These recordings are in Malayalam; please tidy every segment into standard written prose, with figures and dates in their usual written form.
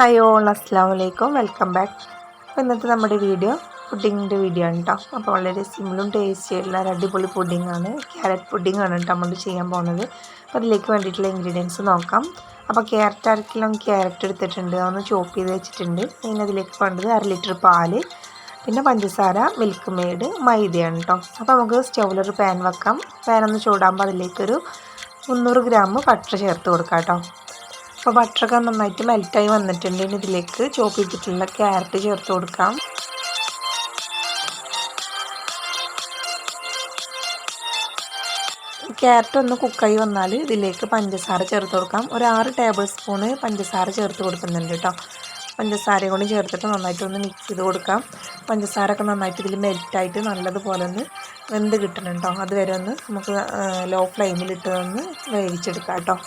ഹായ് ഓൾ, അസ്സലാമു അലൈക്കും, വെൽക്കം ബാക്ക്. അപ്പോൾ ഇന്നത്തെ നമ്മുടെ വീഡിയോ പുഡിങ്ങിൻ്റെ വീഡിയോ ആണ് കേട്ടോ. അപ്പോൾ വളരെ സിമ്പിളും ടേസ്റ്റി ആയിട്ടുള്ള ഒരു അടിപൊളി പുഡിങ്ങാണ്, ക്യാരറ്റ് പുഡിങ്ങാണ് കേട്ടോ നമ്മൾ ചെയ്യാൻ പോകുന്നത്. അപ്പോൾ അതിലേക്ക് വേണ്ടിയിട്ടുള്ള ഇൻഗ്രീഡിയൻസ് നോക്കാം. അപ്പോൾ ക്യാരറ്റ് 1 കിലോ ക്യാരറ്റ് എടുത്തിട്ടുണ്ട്, അതൊന്ന് ചോപ്പ് ചെയ്ത് വെച്ചിട്ടുണ്ട്. പിന്നെ അതിലേക്ക് വേണ്ടത് 1 ലിറ്റർ പാല്, പിന്നെ പഞ്ചസാര, മിൽക്ക് മെയ്ഡ്, മൈദയാണ് കേട്ടോ. അപ്പോൾ നമുക്ക് സ്റ്റൗവിലൊരു പാൻ വെക്കാം. പാൻ ഒന്ന് ചൂടാകുമ്പോൾ അതിലേക്കൊരു 300 ഗ്രാം ബട്ടർ ചേർത്ത് കൊടുക്കാം കേട്ടോ. അപ്പോൾ ബട്ടറൊക്കെ നന്നായിട്ട് മെൽറ്റായി വന്നിട്ടുണ്ട്. ഇനി ഇതിലേക്ക് ചോപ്പ് ചെയ്തിട്ടുള്ള ക്യാരറ്റ് ചേർത്ത് കൊടുക്കാം. ക്യാരറ്റ് ഒന്ന് കുക്കായി വന്നാൽ ഇതിലേക്ക് പഞ്ചസാര ചേർത്ത് കൊടുക്കാം. ഒരു 6 ടേബിൾ സ്പൂണ് പഞ്ചസാര ചേർത്ത് കൊടുക്കുന്നുണ്ട് കേട്ടോ. പഞ്ചസാരയും കൂടി ചേർത്തിട്ട് നന്നായിട്ട് ഒന്ന് മിക്സ് ചെയ്ത് കൊടുക്കാം. പഞ്ചസാരയൊക്കെ നന്നായിട്ട് ഇതിൽ മെൽറ്റായിട്ട് നല്ലതുപോലെ ഒന്ന് വെന്ത് കിട്ടണം കേട്ടോ. അതുവരെ ഒന്ന് നമുക്ക് ലോ ഫ്ലെയിമിലിട്ട് ഒന്ന് വേവിച്ചെടുക്കാം കേട്ടോ.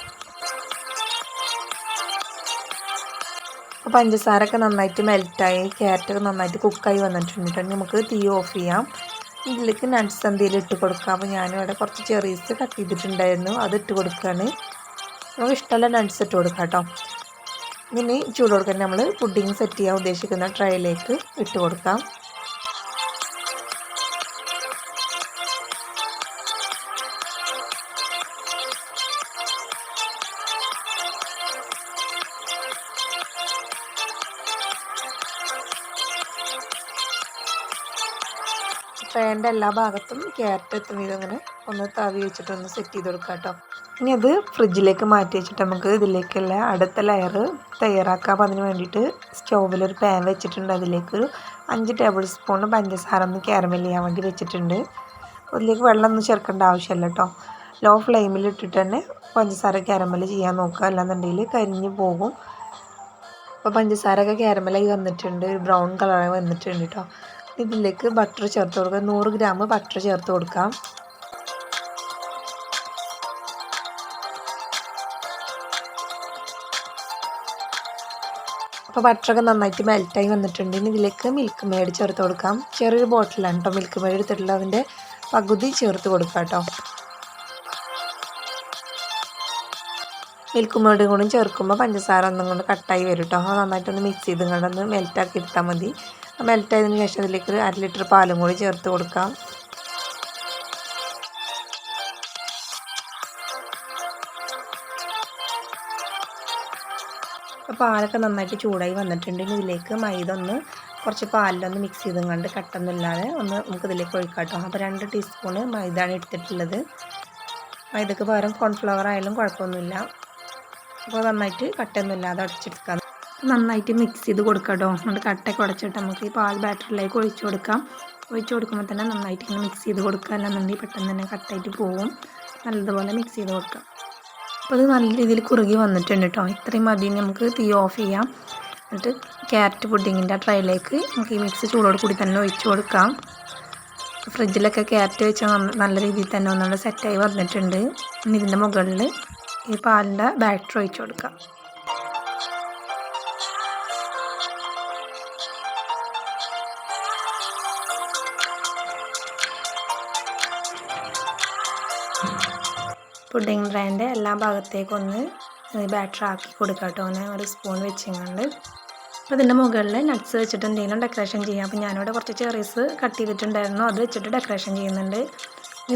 അപ്പോൾ പഞ്ചസാരയൊക്കെ നന്നായിട്ട് മെൽറ്റായി, ക്യാരറ്റൊക്കെ നന്നായിട്ട് കുക്കായി വന്നിട്ടുണ്ട്. നമുക്ക് തീ ഓഫ് ചെയ്യാം. ഇതിലേക്ക് നട്ട്സ് എന്തെങ്കിലും ഇട്ട് കൊടുക്കാം. അപ്പോൾ ഞാനിവിടെ കുറച്ച് ചെറീസ് കട്ട് ചെയ്തിട്ടുണ്ടായിരുന്നു, അത് ഇട്ട് കൊടുക്കുകയാണ്. നമുക്ക് ഇഷ്ടമുള്ള നട്ട്സ് ഇട്ട് കൊടുക്കാം കേട്ടോ. ഇനി ചൂട് കൊടുക്കാൻ നമ്മൾ പുഡിങ് സെറ്റ് ചെയ്യാൻ ഉദ്ദേശിക്കുന്ന ട്രേയിലേക്ക് ഇട്ട് കൊടുക്കാം. ട്രേൻ്റെ എല്ലാ ഭാഗത്തും ക്യാരറ്റ് എത്തുന്നത് അങ്ങനെ ഒന്ന് തവി വെച്ചിട്ടൊന്ന് സെറ്റ് ചെയ്ത് കൊടുക്കാം കേട്ടോ. ഇനി അത് ഫ്രിഡ്ജിലേക്ക് മാറ്റി വെച്ചിട്ട് നമുക്ക് ഇതിലേക്കുള്ള അടുത്ത ലെയർ തയ്യാറാക്കാം. അപ്പോൾ അതിന് വേണ്ടിയിട്ട് സ്റ്റൗവിലൊരു പാൻ വെച്ചിട്ടുണ്ട്. അതിലേക്കൊരു 5 ടേബിൾ സ്പൂൺ പഞ്ചസാര ഒന്ന് ക്യാരമൽ ചെയ്യാൻ വേണ്ടി വെച്ചിട്ടുണ്ട്. അതിലേക്ക് വെള്ളം ഒന്നും ചേർക്കേണ്ട ആവശ്യമില്ല കേട്ടോ. ലോ ഫ്ലെയിമിൽ ഇട്ടിട്ട് തന്നെ പഞ്ചസാര ക്യാരമൽ ചെയ്യാൻ നോക്കുക, അല്ലാന്നുണ്ടെങ്കിൽ കരിഞ്ഞു പോകും. അപ്പോൾ പഞ്ചസാരയൊക്കെ ക്യാരമലായി വന്നിട്ടുണ്ട്, ഒരു ബ്രൗൺ കളറായി വന്നിട്ടുണ്ട് കേട്ടോ. ഇതിലേക്ക് ബട്ടർ ചേർത്ത് കൊടുക്കുക. 100 ഗ്രാം ബട്ടർ ചേർത്ത് കൊടുക്കാം. അപ്പോൾ ബട്ടറൊക്കെ നന്നായിട്ട് മെൽറ്റായി വന്നിട്ടുണ്ട്. ഇനി ഇതിലേക്ക് മിൽക്ക് മെയ്ഡ് ചേർത്ത് കൊടുക്കാം. ചെറിയൊരു ബോട്ടിലാണ് കേട്ടോ മിൽക്ക് മെയ്ഡ് എടുത്തിട്ടുള്ള, അതിൻ്റെ പകുതി ചേർത്ത് കൊടുക്കാം കേട്ടോ. മിൽക്ക് മെയ്ഡും കൂടി ചേർക്കുമ്പോൾ പഞ്ചസാര ഒന്നും കൊണ്ട് കട്ടായി വരും കേട്ടോ. അത് നന്നായിട്ടൊന്ന് മിക്സ് ചെയ്ത് കൊണ്ടൊന്ന് മെൽറ്റാക്കി എടുത്താൽ മതി. മെൽറ്റായതിന് ശേഷം അതിലേക്ക് 1 ലിറ്റർ പാലും കൂടി ചേർത്ത് കൊടുക്കാം. അപ്പോൾ പാലൊക്കെ നന്നായിട്ട് ചൂടായി വന്നിട്ടുണ്ട്. ഇതിലേക്ക് മൈദ ഒന്ന് കുറച്ച് പാലിലൊന്ന് മിക്സ് ചെയ്തും കണ്ട് കട്ടൊന്നുമില്ലാതെ ഒന്ന് നമുക്ക് ഇതിലേക്ക് ഒഴിക്കാം കേട്ടോ. അപ്പോൾ 2 ടീസ്പൂണ് മൈദയാണ് എടുത്തിട്ടുള്ളത്. മൈദക്ക് പകരം കോൺഫ്ലവർ ആയാലും കുഴപ്പമൊന്നുമില്ല. അപ്പോൾ നന്നായിട്ട് കട്ടയൊന്നുമില്ലാതെ അടച്ചെടുക്കാം. നന്നായിട്ട് മിക്സ് ചെയ്ത് കൊടുക്കാം കേട്ടോ. എന്നിട്ട് കട്ടയൊക്കെ ഉടച്ചിട്ട് നമുക്ക് ഈ പാൽ ബാറ്ററിലേക്ക് ഒഴിച്ചു കൊടുക്കാം. ഒഴിച്ചു കൊടുക്കുമ്പോൾ തന്നെ നന്നായിട്ട് ഇങ്ങനെ മിക്സ് ചെയ്ത് കൊടുക്കുക, അല്ലാന്നുണ്ടെങ്കിൽ പെട്ടെന്ന് തന്നെ കട്ടായിട്ട് പോവും. നല്ലതുപോലെ മിക്സ് ചെയ്ത് കൊടുക്കാം. അപ്പോൾ അത് നല്ല രീതിയിൽ കുറുകി വന്നിട്ടുണ്ട് കേട്ടോ. ഇത്രയും മതി. നമുക്ക് തീ ഓഫ് ചെയ്യാം. എന്നിട്ട് ക്യാരറ്റ് പുഡിങ്ങിൻ്റെ ട്രേയിലേക്ക് നമുക്ക് ഈ മിക്സ് ചൂടോട് കൂടി തന്നെ ഒഴിച്ചു കൊടുക്കാം. ഫ്രിഡ്ജിലൊക്കെ ക്യാരറ്റ് വെച്ചാൽ നല്ല രീതിയിൽ തന്നെ ഒന്നുകൊണ്ട് സെറ്റായി വന്നിട്ടുണ്ട്. ഇനി ഇതിൻ്റെ മുകളിൽ ഈ പാലിൻ്റെ ബാറ്റർ ഒഴിച്ചു കൊടുക്കാം. പുഡിങ് ട്രേൻ്റെ എല്ലാ ഭാഗത്തേക്കൊന്ന് ബാറ്റർ ആക്കി കൊടുക്കാം കേട്ടോ. ഒന്ന് ഒരു സ്പൂൺ വെച്ചിങ്ങണ്ട്. അപ്പോൾ ഇതിൻ്റെ മുകളിൽ നട്ട്സ് വെച്ചിട്ട് എന്തെങ്കിലും ഡെക്കറേഷൻ ചെയ്യാം. അപ്പോൾ ഞാനിവിടെ കുറച്ച് ചെറീസ് കട്ട് ചെയ്തിട്ടുണ്ടായിരുന്നു, അത് വെച്ചിട്ട് ഡെക്കറേഷൻ ചെയ്യുന്നുണ്ട്.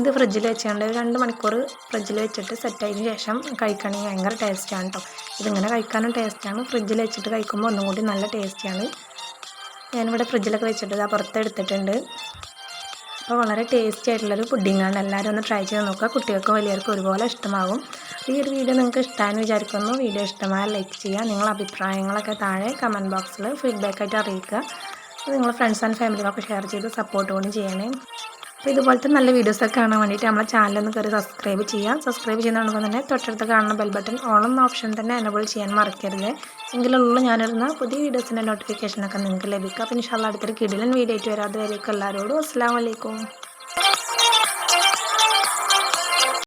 ഇത് ഫ്രിഡ്ജിൽ വെച്ചുകൊണ്ട് 2 മണിക്കൂർ ഫ്രിഡ്ജിൽ വെച്ചിട്ട് സെറ്റായതിന് ശേഷം കഴിക്കുകയാണെങ്കിൽ ഭയങ്കര ടേസ്റ്റാണ് കേട്ടോ. ഇതിങ്ങനെ കഴിക്കാനും ടേസ്റ്റാണ്, ഫ്രിഡ്ജിൽ വെച്ചിട്ട് കഴിക്കുമ്പോൾ ഒന്നും കൂടി നല്ല ടേസ്റ്റിയാണ്. ഞാനിവിടെ ഫ്രിഡ്ജിലൊക്കെ വെച്ചിട്ട് പുറത്തെടുത്തിട്ടുണ്ട്. അപ്പോൾ വളരെ ടേസ്റ്റി ആയിട്ടുള്ളൊരു പുഡിങ്ങാണ്. എല്ലാവരും ഒന്ന് ട്രൈ ചെയ്ത് നോക്കുക. കുട്ടികൾക്കും വലിയവർക്കും ഒരുപോലെ ഇഷ്ടമാകും. ഈ ഒരു വീഡിയോ നിങ്ങൾക്ക് ഇഷ്ടമായെന്ന് വിചാരിക്കുന്നു. വീഡിയോ ഇഷ്ടമായാൽ ലൈക്ക് ചെയ്യുക. നിങ്ങളുടെ അഭിപ്രായങ്ങളൊക്കെ താഴെ കമൻറ്റ് ബോക്സിൽ ഫീഡ്ബാക്കായിട്ട് അറിയിക്കുക. നിങ്ങൾ ഫ്രണ്ട്സ് ആൻഡ് ഫാമിലിക്കൊക്കെ ഷെയർ ചെയ്ത് സപ്പോർട്ട് കൂടി ചെയ്യണേ. അപ്പോൾ ഇതുപോലത്തെ നല്ല വീഡിയോസൊക്കെ കാണാൻ വേണ്ടിയിട്ട് നമ്മളെ ചാനലൊന്ന് കയറി സബ്സ്ക്രൈബ് ചെയ്യുക. സബ്സ്ക്രൈബ് ചെയ്യുന്നതോടൊപ്പം തന്നെ തൊട്ടടുത്ത് കാണുന്ന ബെൽ ബട്ടൺ ഓൾ എന്ന ഓപ്ഷൻ തന്നെ എനേബിൾ ചെയ്യാൻ മറക്കരുത്. എങ്കിലുള്ള ഞാനിടുന്ന പുതിയ വീഡിയോസിൻ്റെ നോട്ടിഫിക്കേഷനൊക്കെ നിങ്ങൾക്ക് ലഭിക്കുക. അപ്പോൾ ഇൻഷാല്ലാ അടുത്തൊരു കിടിലൻ വീഡിയോ ആയിട്ട് വരാം. അതുവരേക്കും എല്ലാവരോടും അസ്സലാമു അലൈക്കും.